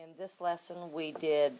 In this lesson, we did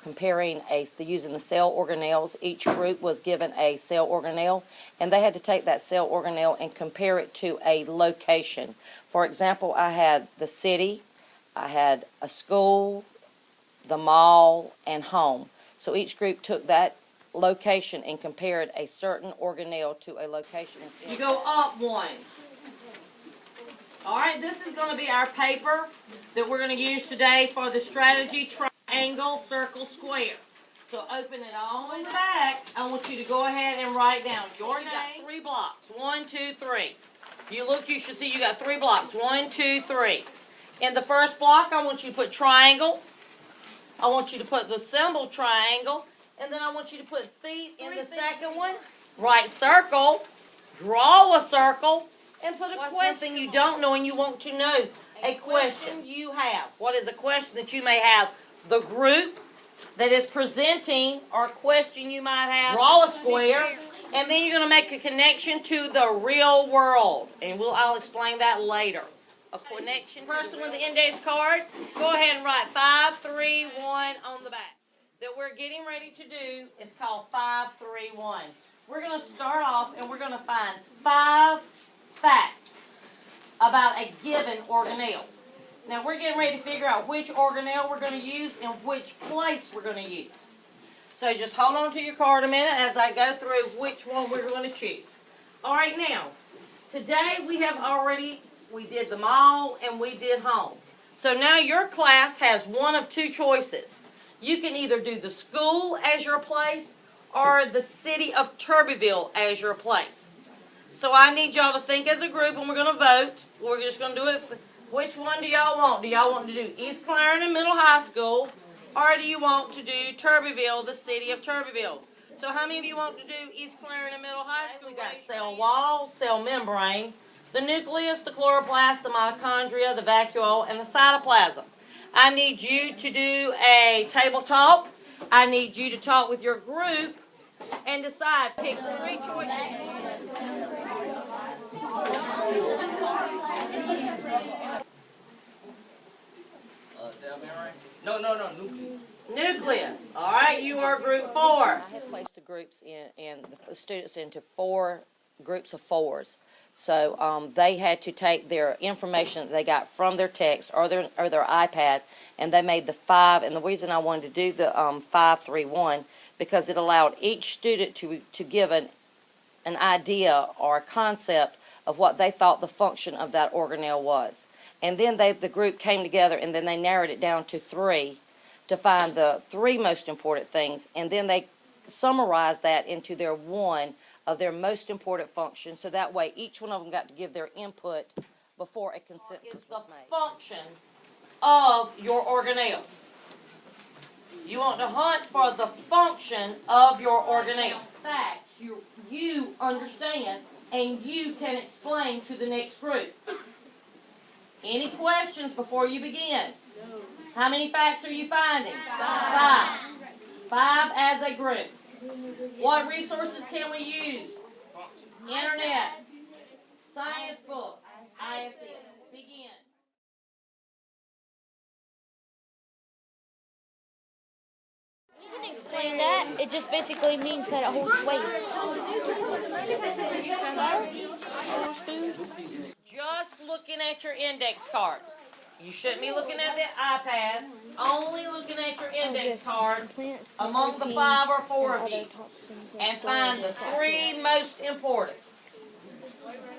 comparing using the cell organelles. Each group was given a cell organelle, and they had to take that cell organelle and compare it to a location. For example, I had the city, I had a school, the mall, and home. So each group took that location and compared a certain organelle to a location. You go up one. All right, this is going to be our paper that we're going to use today for the strategy triangle, circle, square. So open it all in the back. I want you to go ahead and write down your name. 3 blocks. 1, 2, 3. If you look, you should see you got 3 blocks. 1, 2, 3. In the first block, I want you to put triangle. I want you to put the symbol triangle. And then I want you to put feet in the second one. Write circle. Draw a circle. And put a question you don't know and you want to know. A question you have. What is a question that you may have? The group that is presenting or a question you might have. Draw a square. And then you're going to make a connection to the real world. And I'll explain that later. A connection. Person with the index card, go ahead and write 5, 3, 1 on the back. That we're getting ready to do is called 5, 3, 1. We're going to start off and we're going to find 5 facts about a given organelle. Now we're getting ready to figure out which organelle we're going to use and which place we're going to use. So just hold on to your card a minute as I go through which one we're going to choose. All right, now, today we did the mall and we did home. So now your class has one of 2 choices. You can either do the school as your place or the city of Turbeville as your place. So I need y'all to think as a group, and we're going to vote. We're just going to do it. Which one do y'all want? Do y'all want to do East Clarendon Middle High School, or do you want to do Turbeville, the city of Turbeville? So how many of you want to do East Clarendon Middle High School? We got cell wall, cell membrane, the nucleus, the chloroplast, the mitochondria, the vacuole, and the cytoplasm. I need you to do a table talk. I need you to talk with your group and decide. Pick 3 choices. No, nucleus. Nucleus. All right, you are group 4. I have placed the groups and the students into 4 groups of 4s. So they had to take their information that they got from their text or their iPad, and they made the 5. And the reason I wanted to do the 5, 3, 1 because it allowed each student to give an idea or a concept of what they thought the function of that organelle was. And then the group came together and then they narrowed it down to 3 to find the 3 most important things. And then they summarized that into their 1 of their most important functions. So that way each one of them got to give their input before a consensus was made. Function of your organelle. You want to hunt for the function of your organelle. Facts you understand and you can explain to the next group. Any questions before you begin? No. How many facts are you finding? 5. 5 as a group. What resources can we use? Internet, science book, ISS. Begin. You can explain that. It just basically means that it holds weights. Just looking at your index cards. You shouldn't be looking at the iPad. Only looking at your index cards among the 5 or 4 of you. And find the 3 most important.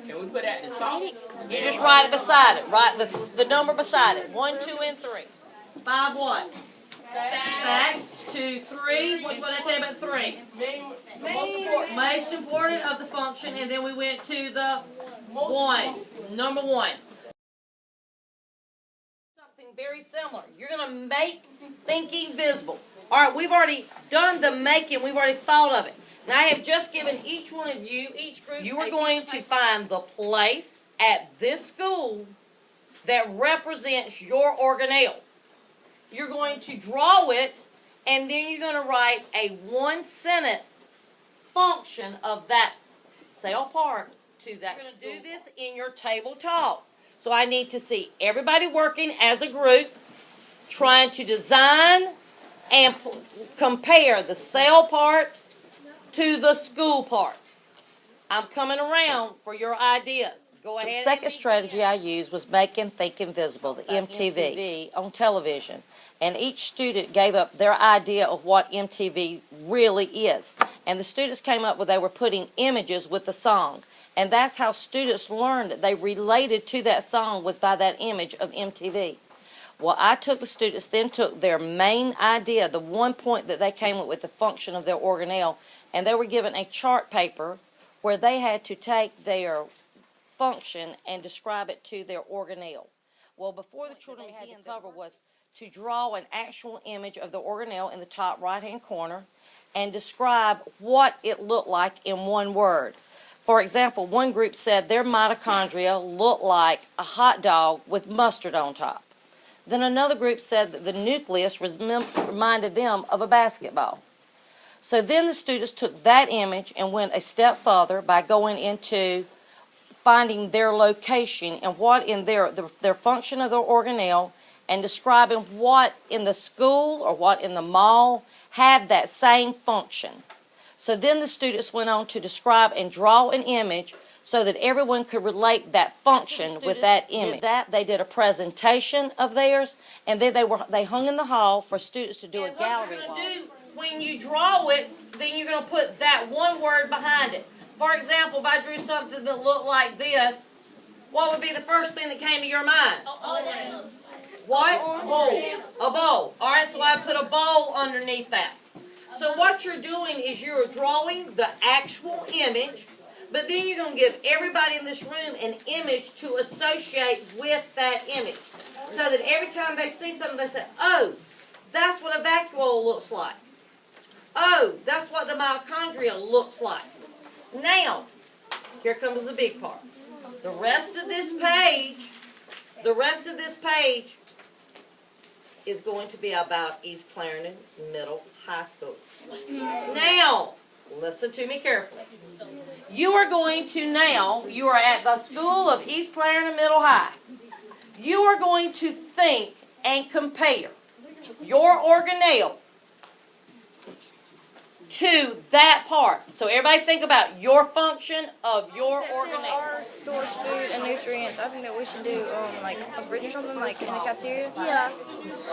Can we put that at the top? You just write it beside it. Write the number beside it. 1, 2, and 3. 5 what? Facts. 2, 3. Which one did I tell you about 3? Most important of the function. And then we went to the 1. Number 1. Something very similar. You're going to make thinking visible. All right, we've already done the making. We've already thought of it. Now, I have just given each one of you, each group, you are going to find the place at this school that represents your organelle. You're going to draw it, and then you're going to write a 1-sentence function of that cell part to that. You're going to do this in your table talk. So I need to see everybody working as a group. trying to design and compare the cell part to the school part. I'm coming around for your ideas. Go ahead. The second strategy I used was Make and Think Invisible, the MTV, on television. And each student gave up their idea of what MTV really is. And the students came up with, they were putting images with the song. And that's how students learned that they related to that song was by that image of MTV. Well, the students then took their main idea, the one point that they came up with, the function of their organelle, and they were given a chart paper where they had to take their function and describe it to their organelle. Well, before the children had to cover was to draw an actual image of the organelle in the top right-hand corner and describe what it looked like in one word. For example, one group said their mitochondria looked like a hot dog with mustard on top. Then another group said that the nucleus reminded them of a basketball. So then the students took that image and went a step further by going into finding their location and what in their function of their organelle and describing what in the school or what in the mall had that same function. So then the students went on to describe and draw an image so that everyone could relate that function with that image. They did a presentation of theirs, and then they hung in the hall for students to do a gallery wall. When you draw it, then you're going to put that one word behind it. For example, if I drew something that looked like this, what would be the first thing that came to your mind? What? Bowl. A bowl. All right, so I put a bowl underneath that. So what you're doing is you're drawing the actual image, but then you're going to give everybody in this room an image to associate with that image. So that every time they see something, they say, oh, that's what a vacuole looks like. Oh, that's what the mitochondria looks like. Now, here comes the big part. The rest of this page is going to be about East Clarendon Middle High School. Now, listen to me carefully. You are at the school of East Clarendon Middle High. You are going to think and compare your organelle to that part. So everybody think about your function of your organelle. Ours stores food and nutrients. I think that we should do like a fridge or something, like in the cafeteria. Yeah.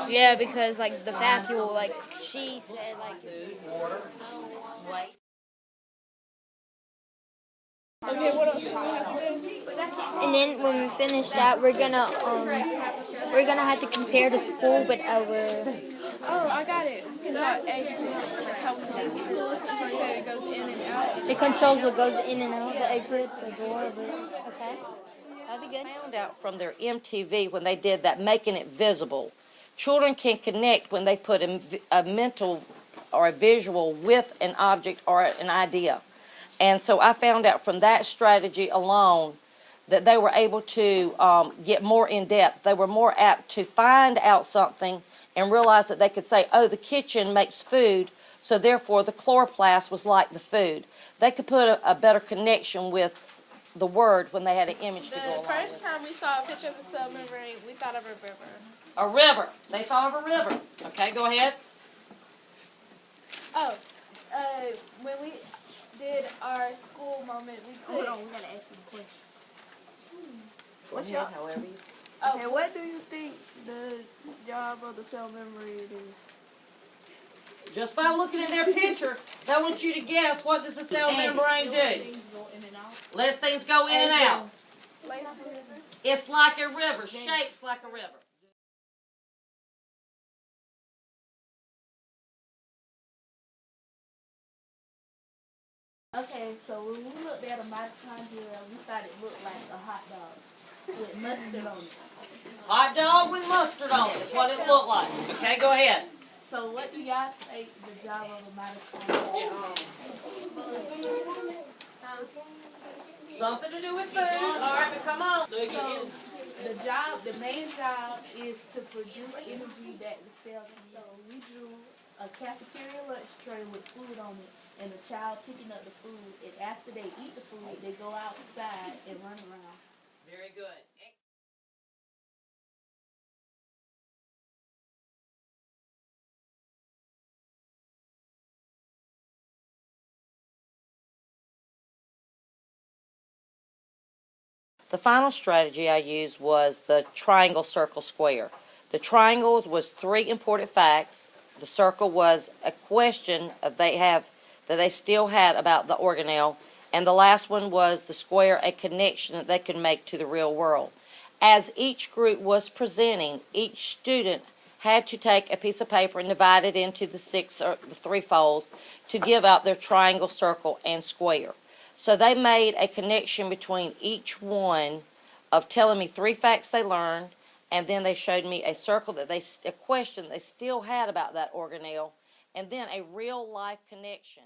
Yeah, because like the vacuole, like she said, like it's Okay, what else do we have to do? and then when we finish that, we're gonna have to compare the school with our. Oh, I got it. Like how we leave school, since I said it goes in and out. It controls what goes in and out, the exit, the door. Okay, that'd be good. I found out from their MTV when they did that, making it visible. Children can connect when they put a mental or a visual with an object or an idea. And so I found out from that strategy alone that they were able to get more in depth. They were more apt to find out something and realize that they could say, oh, the kitchen makes food, so therefore the chloroplast was like the food. They could put a better connection with the word when they had an image to go along with. The first time we saw a picture of the cell membrane, we thought of a river. A river. They thought of a river. Okay, go ahead. Oh, when we did our school moment, we put... Hold on, we gotta ask you a question. Go ahead, however you... Okay, what do you think the job of the cell membrane is? Just by looking at their picture, I want you to guess, what does the cell membrane do? Lets things go in and out. It's like a river, shapes like a river. Okay, so when we looked at a mitochondria, we thought it looked like a hot dog with mustard on it. Hot dog with mustard on it is what it looked like. Okay, go ahead. So what do y'all think the job of a mitochondria is? Something to do with food. All right, but come on. So the main job is to produce energy that the cell needs. So we drew a cafeteria lunch tray with food on it, and a child picking up the food, and after they eat the food, they go outside and run around. Very good. The final strategy I used was the triangle, circle, square. The triangles was 3 important facts. The circle was a question that they still had about the organelle. And the last one was the square, a connection that they could make to the real world. As each group was presenting, each student had to take a piece of paper and divide it into the 3 folds to give out their triangle, circle, and square. So they made a connection between each one of telling me 3 facts they learned, and then they showed me a circle a question they still had about that organelle, and then a real life connection.